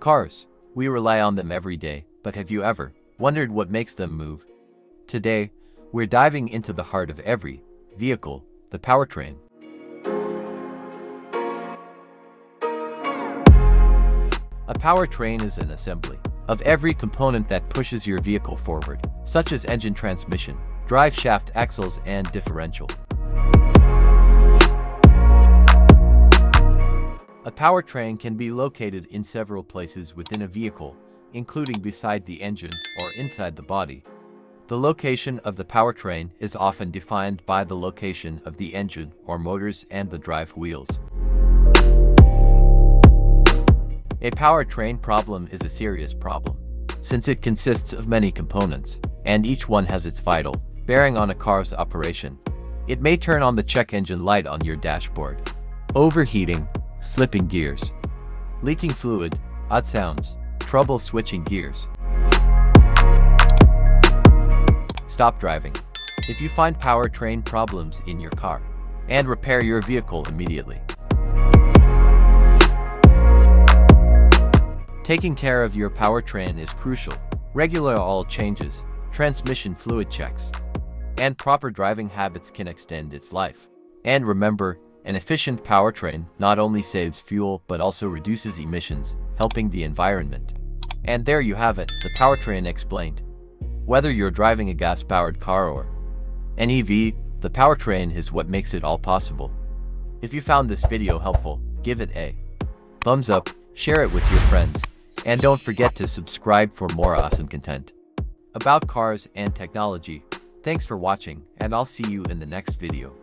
Cars. We rely on them every day, but have you ever wondered what makes them move? Today, we're diving into the heart of every vehicle, the powertrain. A powertrain is an assembly of every component that pushes your vehicle forward, such as engine, transmission, driveshaft, axles, and differential. A powertrain can be located in several places within a vehicle, including beside the engine or inside the body. The location of the powertrain is often defined by the location of the engine or motors and the drive wheels. A powertrain problem is a serious problem, since it consists of many components, and each one has its vital bearing on a car's operation. It may turn on the check engine light on your dashboard, overheating, slipping gears, leaking fluid, odd sounds, trouble switching gears. Stop driving if you find powertrain problems in your car, and repair your vehicle immediately. Taking care of your powertrain is crucial. Regular oil changes, transmission fluid checks, and proper driving habits can extend its life. And remember, an efficient powertrain not only saves fuel but also reduces emissions, helping the environment. And there you have it, the powertrain explained. Whether you're driving a gas-powered car or an EV, the powertrain is what makes it all possible. If you found this video helpful, give it a thumbs up, share it with your friends, and don't forget to subscribe for more awesome content about cars and technology. Thanks for watching, and I'll see you in the next video.